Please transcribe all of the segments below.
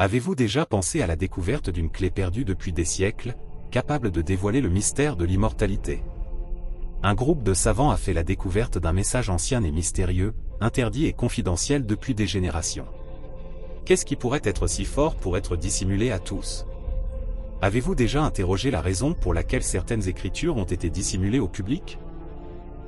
Avez-vous déjà pensé à la découverte d'une clé perdue depuis des siècles, capable de dévoiler le mystère de l'immortalité? Un groupe de savants a fait la découverte d'un message ancien et mystérieux, interdit et confidentiel depuis des générations. Qu'est-ce qui pourrait être si fort pour être dissimulé à tous? Avez-vous déjà interrogé la raison pour laquelle certaines écritures ont été dissimulées au public?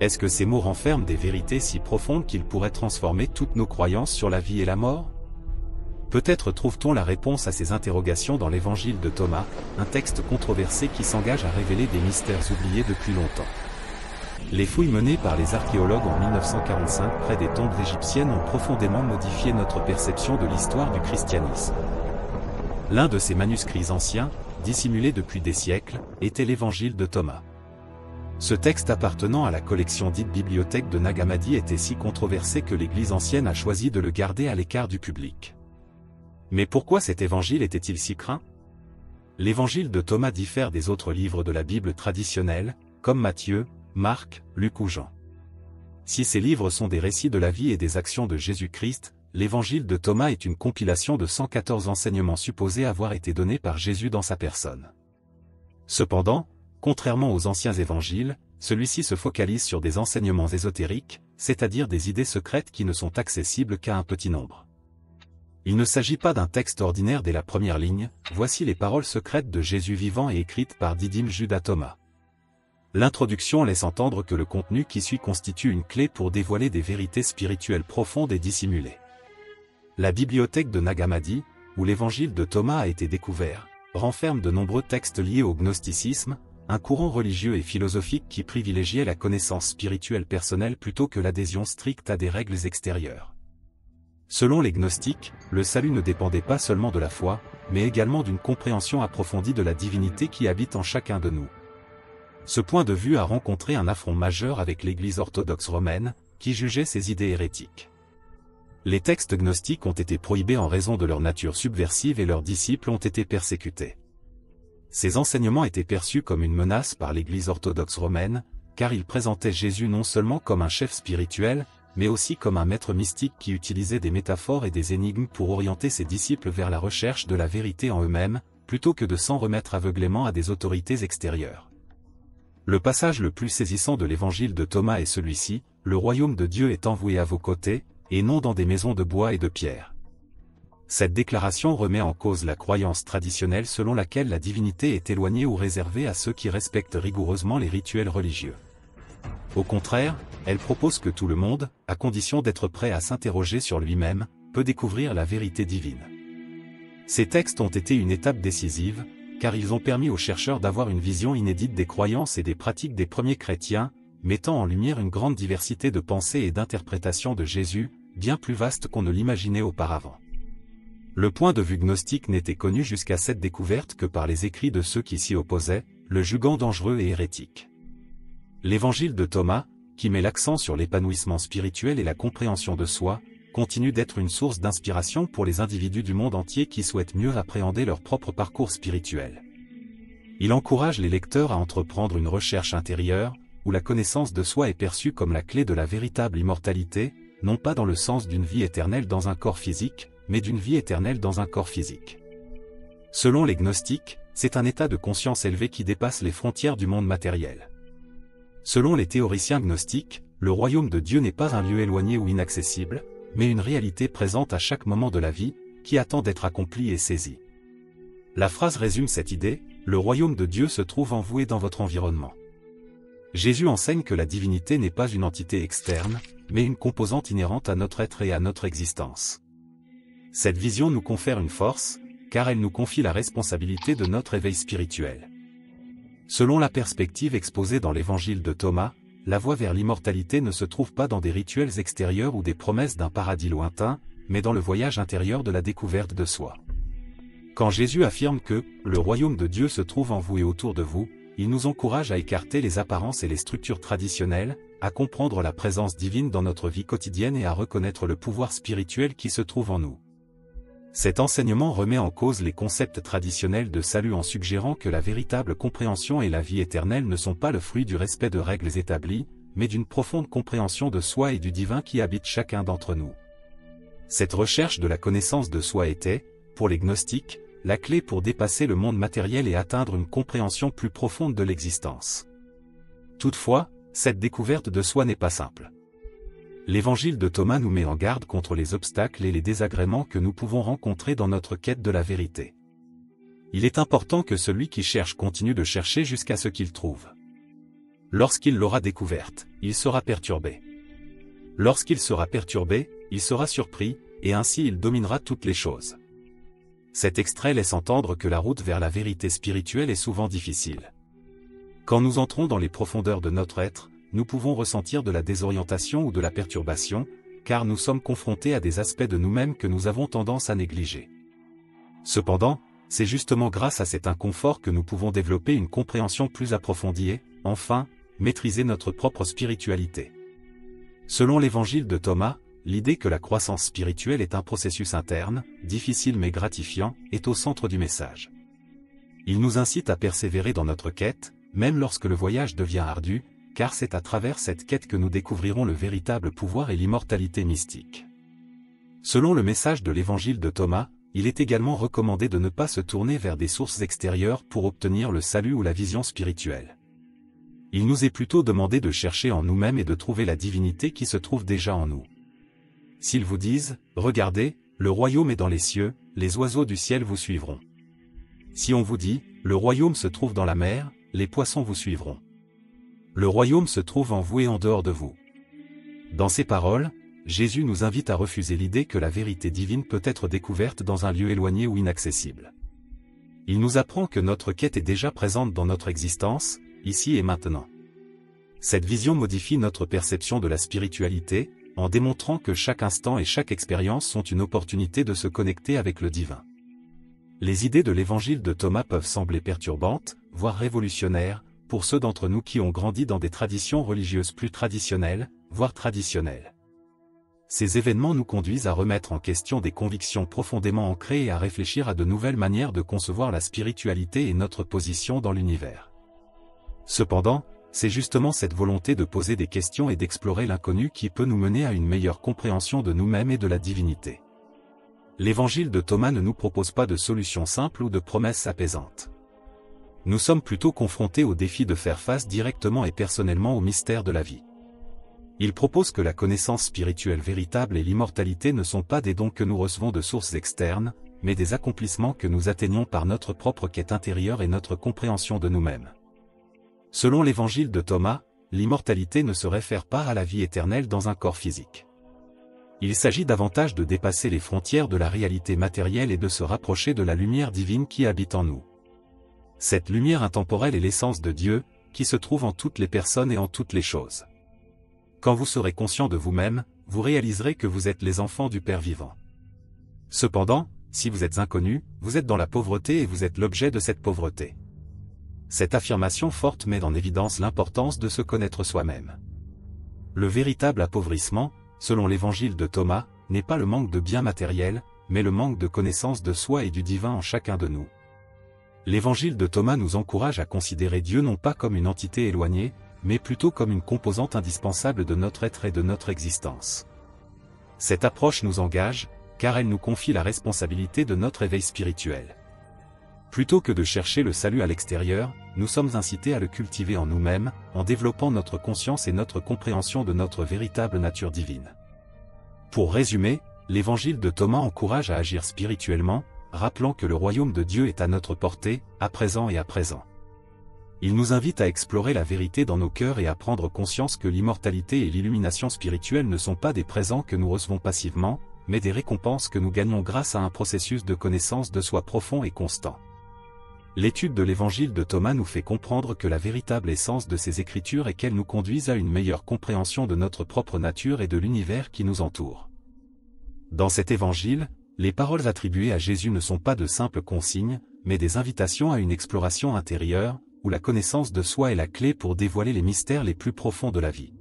Est-ce que ces mots renferment des vérités si profondes qu'ils pourraient transformer toutes nos croyances sur la vie et la mort? Peut-être trouve-t-on la réponse à ces interrogations dans l'Évangile de Thomas, un texte controversé qui s'engage à révéler des mystères oubliés depuis longtemps. Les fouilles menées par les archéologues en 1945 près des tombes égyptiennes ont profondément modifié notre perception de l'histoire du christianisme. L'un de ces manuscrits anciens, dissimulés depuis des siècles, était l'Évangile de Thomas. Ce texte appartenant à la collection dite Bibliothèque de Nag Hammadi était si controversé que l'Église ancienne a choisi de le garder à l'écart du public. Mais pourquoi cet évangile était-il si craint? L'évangile de Thomas diffère des autres livres de la Bible traditionnelle, comme Matthieu, Marc, Luc ou Jean. Si ces livres sont des récits de la vie et des actions de Jésus-Christ, l'évangile de Thomas est une compilation de 114 enseignements supposés avoir été donnés par Jésus dans sa personne. Cependant, contrairement aux anciens évangiles, celui-ci se focalise sur des enseignements ésotériques, c'est-à-dire des idées secrètes qui ne sont accessibles qu'à un petit nombre. Il ne s'agit pas d'un texte ordinaire dès la première ligne, voici les paroles secrètes de Jésus vivant et écrites par Didyme Judas Thomas. L'introduction laisse entendre que le contenu qui suit constitue une clé pour dévoiler des vérités spirituelles profondes et dissimulées. La bibliothèque de Nag Hammadi, où l'évangile de Thomas a été découvert, renferme de nombreux textes liés au gnosticisme, un courant religieux et philosophique qui privilégiait la connaissance spirituelle personnelle plutôt que l'adhésion stricte à des règles extérieures. Selon les gnostiques, le salut ne dépendait pas seulement de la foi, mais également d'une compréhension approfondie de la divinité qui habite en chacun de nous. Ce point de vue a rencontré un affront majeur avec l'Église orthodoxe romaine, qui jugeait ces idées hérétiques. Les textes gnostiques ont été prohibés en raison de leur nature subversive et leurs disciples ont été persécutés. Ces enseignements étaient perçus comme une menace par l'Église orthodoxe romaine, car ils présentaient Jésus non seulement comme un chef spirituel, mais aussi comme un maître mystique qui utilisait des métaphores et des énigmes pour orienter ses disciples vers la recherche de la vérité en eux-mêmes, plutôt que de s'en remettre aveuglément à des autorités extérieures. Le passage le plus saisissant de l'évangile de Thomas est celui-ci, « Le royaume de Dieu est envoué à vos côtés, et non dans des maisons de bois et de pierre. » Cette déclaration remet en cause la croyance traditionnelle selon laquelle la divinité est éloignée ou réservée à ceux qui respectent rigoureusement les rituels religieux. Au contraire, elle propose que tout le monde, à condition d'être prêt à s'interroger sur lui-même, peut découvrir la vérité divine. Ces textes ont été une étape décisive, car ils ont permis aux chercheurs d'avoir une vision inédite des croyances et des pratiques des premiers chrétiens, mettant en lumière une grande diversité de pensées et d'interprétations de Jésus, bien plus vaste qu'on ne l'imaginait auparavant. Le point de vue gnostique n'était connu jusqu'à cette découverte que par les écrits de ceux qui s'y opposaient, le jugeant dangereux et hérétique. L'évangile de Thomas, qui met l'accent sur l'épanouissement spirituel et la compréhension de soi, continue d'être une source d'inspiration pour les individus du monde entier qui souhaitent mieux appréhender leur propre parcours spirituel. Il encourage les lecteurs à entreprendre une recherche intérieure, où la connaissance de soi est perçue comme la clé de la véritable immortalité, non pas dans le sens d'une vie éternelle dans un corps physique, mais d'une vie éternelle dans un corps physique. Selon les gnostiques, c'est un état de conscience élevé qui dépasse les frontières du monde matériel. Selon les théoriciens gnostiques, le royaume de Dieu n'est pas un lieu éloigné ou inaccessible, mais une réalité présente à chaque moment de la vie, qui attend d'être accomplie et saisie. La phrase résume cette idée, le royaume de Dieu se trouve en vous et dans votre environnement. Jésus enseigne que la divinité n'est pas une entité externe, mais une composante inhérente à notre être et à notre existence. Cette vision nous confère une force, car elle nous confie la responsabilité de notre éveil spirituel. Selon la perspective exposée dans l'évangile de Thomas, la voie vers l'immortalité ne se trouve pas dans des rituels extérieurs ou des promesses d'un paradis lointain, mais dans le voyage intérieur de la découverte de soi. Quand Jésus affirme que « le royaume de Dieu se trouve en vous et autour de vous », il nous encourage à écarter les apparences et les structures traditionnelles, à comprendre la présence divine dans notre vie quotidienne et à reconnaître le pouvoir spirituel qui se trouve en nous. Cet enseignement remet en cause les concepts traditionnels de salut en suggérant que la véritable compréhension et la vie éternelle ne sont pas le fruit du respect de règles établies, mais d'une profonde compréhension de soi et du divin qui habite chacun d'entre nous. Cette recherche de la connaissance de soi était, pour les gnostiques, la clé pour dépasser le monde matériel et atteindre une compréhension plus profonde de l'existence. Toutefois, cette découverte de soi n'est pas simple. L'évangile de Thomas nous met en garde contre les obstacles et les désagréments que nous pouvons rencontrer dans notre quête de la vérité. Il est important que celui qui cherche continue de chercher jusqu'à ce qu'il trouve. Lorsqu'il l'aura découverte, il sera perturbé. Lorsqu'il sera perturbé, il sera surpris, et ainsi il dominera toutes les choses. Cet extrait laisse entendre que la route vers la vérité spirituelle est souvent difficile. Quand nous entrons dans les profondeurs de notre être, nous pouvons ressentir de la désorientation ou de la perturbation, car nous sommes confrontés à des aspects de nous-mêmes que nous avons tendance à négliger. Cependant, c'est justement grâce à cet inconfort que nous pouvons développer une compréhension plus approfondie et, enfin, maîtriser notre propre spiritualité. Selon l'évangile de Thomas, l'idée que la croissance spirituelle est un processus interne, difficile mais gratifiant, est au centre du message. Il nous incite à persévérer dans notre quête, même lorsque le voyage devient ardu, car c'est à travers cette quête que nous découvrirons le véritable pouvoir et l'immortalité mystique. Selon le message de l'évangile de Thomas, il est également recommandé de ne pas se tourner vers des sources extérieures pour obtenir le salut ou la vision spirituelle. Il nous est plutôt demandé de chercher en nous-mêmes et de trouver la divinité qui se trouve déjà en nous. S'ils vous disent, « Regardez, le royaume est dans les cieux, les oiseaux du ciel vous suivront. » Si on vous dit, « Le royaume se trouve dans la mer, les poissons vous suivront. » Le royaume se trouve en vous et en dehors de vous. Dans ces paroles, Jésus nous invite à refuser l'idée que la vérité divine peut être découverte dans un lieu éloigné ou inaccessible. Il nous apprend que notre quête est déjà présente dans notre existence, ici et maintenant. Cette vision modifie notre perception de la spiritualité, en démontrant que chaque instant et chaque expérience sont une opportunité de se connecter avec le divin. Les idées de l'évangile de Thomas peuvent sembler perturbantes, voire révolutionnaires, pour ceux d'entre nous qui ont grandi dans des traditions religieuses plus traditionnelles, voire traditionnelles. Ces événements nous conduisent à remettre en question des convictions profondément ancrées et à réfléchir à de nouvelles manières de concevoir la spiritualité et notre position dans l'univers. Cependant, c'est justement cette volonté de poser des questions et d'explorer l'inconnu qui peut nous mener à une meilleure compréhension de nous-mêmes et de la divinité. L'évangile de Thomas ne nous propose pas de solutions simples ou de promesses apaisantes. Nous sommes plutôt confrontés au défi de faire face directement et personnellement au mystère de la vie. Il propose que la connaissance spirituelle véritable et l'immortalité ne sont pas des dons que nous recevons de sources externes, mais des accomplissements que nous atteignons par notre propre quête intérieure et notre compréhension de nous-mêmes. Selon l'évangile de Thomas, l'immortalité ne se réfère pas à la vie éternelle dans un corps physique. Il s'agit davantage de dépasser les frontières de la réalité matérielle et de se rapprocher de la lumière divine qui habite en nous. Cette lumière intemporelle est l'essence de Dieu, qui se trouve en toutes les personnes et en toutes les choses. Quand vous serez conscient de vous-même, vous réaliserez que vous êtes les enfants du Père vivant. Cependant, si vous êtes inconnu, vous êtes dans la pauvreté et vous êtes l'objet de cette pauvreté. Cette affirmation forte met en évidence l'importance de se connaître soi-même. Le véritable appauvrissement, selon l'évangile de Thomas, n'est pas le manque de biens matériels, mais le manque de connaissance de soi et du divin en chacun de nous. L'évangile de Thomas nous encourage à considérer Dieu non pas comme une entité éloignée, mais plutôt comme une composante indispensable de notre être et de notre existence. Cette approche nous engage, car elle nous confie la responsabilité de notre éveil spirituel. Plutôt que de chercher le salut à l'extérieur, nous sommes incités à le cultiver en nous-mêmes, en développant notre conscience et notre compréhension de notre véritable nature divine. Pour résumer, l'évangile de Thomas encourage à agir spirituellement, rappelant que le royaume de Dieu est à notre portée, à présent et à présent. Il nous invite à explorer la vérité dans nos cœurs et à prendre conscience que l'immortalité et l'illumination spirituelle ne sont pas des présents que nous recevons passivement, mais des récompenses que nous gagnons grâce à un processus de connaissance de soi profond et constant. L'étude de l'évangile de Thomas nous fait comprendre que la véritable essence de ces écritures est qu'elles nous conduisent à une meilleure compréhension de notre propre nature et de l'univers qui nous entoure. Dans cet évangile, les paroles attribuées à Jésus ne sont pas de simples consignes, mais des invitations à une exploration intérieure, où la connaissance de soi est la clé pour dévoiler les mystères les plus profonds de la vie.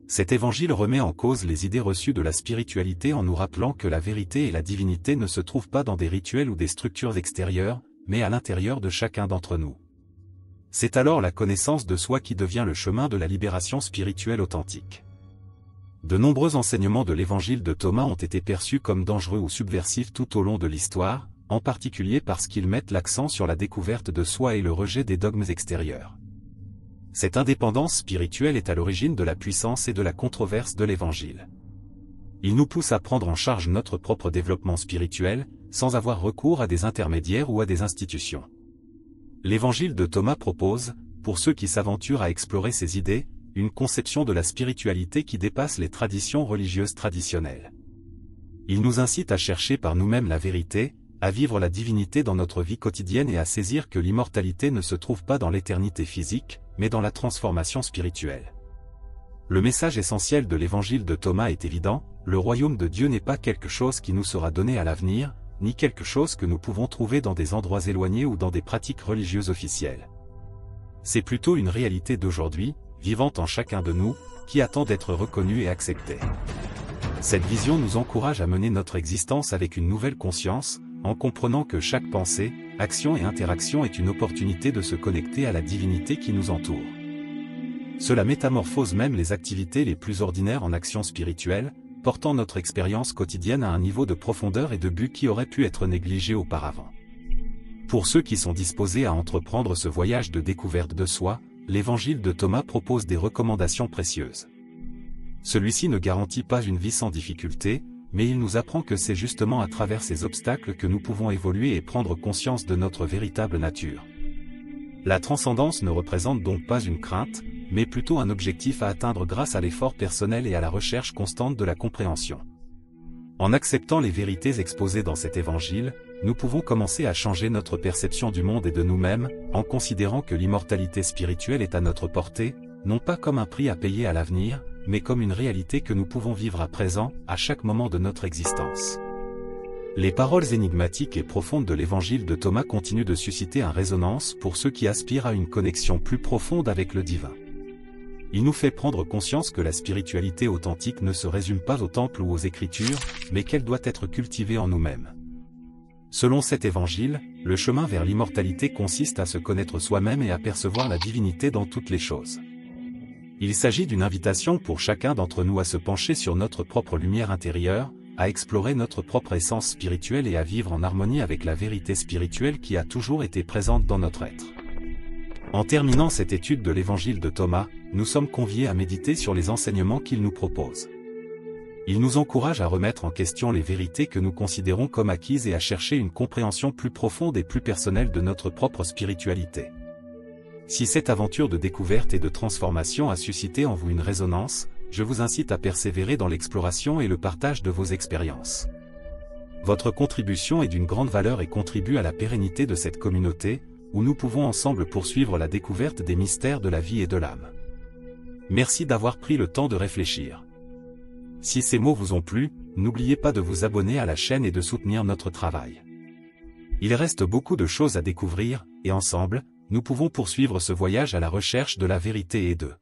Cet évangile remet en cause les idées reçues de la spiritualité en nous rappelant que la vérité et la divinité ne se trouvent pas dans des rituels ou des structures extérieures, mais à l'intérieur de chacun d'entre nous. C'est alors la connaissance de soi qui devient le chemin de la libération spirituelle authentique. De nombreux enseignements de l'évangile de Thomas ont été perçus comme dangereux ou subversifs tout au long de l'histoire, en particulier parce qu'ils mettent l'accent sur la découverte de soi et le rejet des dogmes extérieurs. Cette indépendance spirituelle est à l'origine de la puissance et de la controverse de l'évangile. Il nous pousse à prendre en charge notre propre développement spirituel, sans avoir recours à des intermédiaires ou à des institutions. L'évangile de Thomas propose, pour ceux qui s'aventurent à explorer ces idées, une conception de la spiritualité qui dépasse les traditions religieuses traditionnelles. Il nous incite à chercher par nous-mêmes la vérité, à vivre la divinité dans notre vie quotidienne et à saisir que l'immortalité ne se trouve pas dans l'éternité physique, mais dans la transformation spirituelle. Le message essentiel de l'évangile de Thomas est évident, le royaume de Dieu n'est pas quelque chose qui nous sera donné à l'avenir, ni quelque chose que nous pouvons trouver dans des endroits éloignés ou dans des pratiques religieuses officielles. C'est plutôt une réalité d'aujourd'hui, vivante en chacun de nous, qui attend d'être reconnue et acceptée. Cette vision nous encourage à mener notre existence avec une nouvelle conscience, en comprenant que chaque pensée, action et interaction est une opportunité de se connecter à la divinité qui nous entoure. Cela métamorphose même les activités les plus ordinaires en actions spirituelles, portant notre expérience quotidienne à un niveau de profondeur et de but qui aurait pu être négligé auparavant. Pour ceux qui sont disposés à entreprendre ce voyage de découverte de soi, l'évangile de Thomas propose des recommandations précieuses. Celui-ci ne garantit pas une vie sans difficulté, mais il nous apprend que c'est justement à travers ces obstacles que nous pouvons évoluer et prendre conscience de notre véritable nature. La transcendance ne représente donc pas une crainte, mais plutôt un objectif à atteindre grâce à l'effort personnel et à la recherche constante de la compréhension. En acceptant les vérités exposées dans cet évangile, nous pouvons commencer à changer notre perception du monde et de nous-mêmes, en considérant que l'immortalité spirituelle est à notre portée, non pas comme un prix à payer à l'avenir, mais comme une réalité que nous pouvons vivre à présent, à chaque moment de notre existence. Les paroles énigmatiques et profondes de l'évangile de Thomas continuent de susciter une résonance pour ceux qui aspirent à une connexion plus profonde avec le divin. Il nous fait prendre conscience que la spiritualité authentique ne se résume pas au temple ou aux Écritures, mais qu'elle doit être cultivée en nous-mêmes. Selon cet évangile, le chemin vers l'immortalité consiste à se connaître soi-même et à percevoir la divinité dans toutes les choses. Il s'agit d'une invitation pour chacun d'entre nous à se pencher sur notre propre lumière intérieure, à explorer notre propre essence spirituelle et à vivre en harmonie avec la vérité spirituelle qui a toujours été présente dans notre être. En terminant cette étude de l'évangile de Thomas, nous sommes conviés à méditer sur les enseignements qu'il nous propose. Il nous encourage à remettre en question les vérités que nous considérons comme acquises et à chercher une compréhension plus profonde et plus personnelle de notre propre spiritualité. Si cette aventure de découverte et de transformation a suscité en vous une résonance, je vous incite à persévérer dans l'exploration et le partage de vos expériences. Votre contribution est d'une grande valeur et contribue à la pérennité de cette communauté, où nous pouvons ensemble poursuivre la découverte des mystères de la vie et de l'âme. Merci d'avoir pris le temps de réfléchir. Si ces mots vous ont plu, n'oubliez pas de vous abonner à la chaîne et de soutenir notre travail. Il reste beaucoup de choses à découvrir, et ensemble, nous pouvons poursuivre ce voyage à la recherche de la vérité et de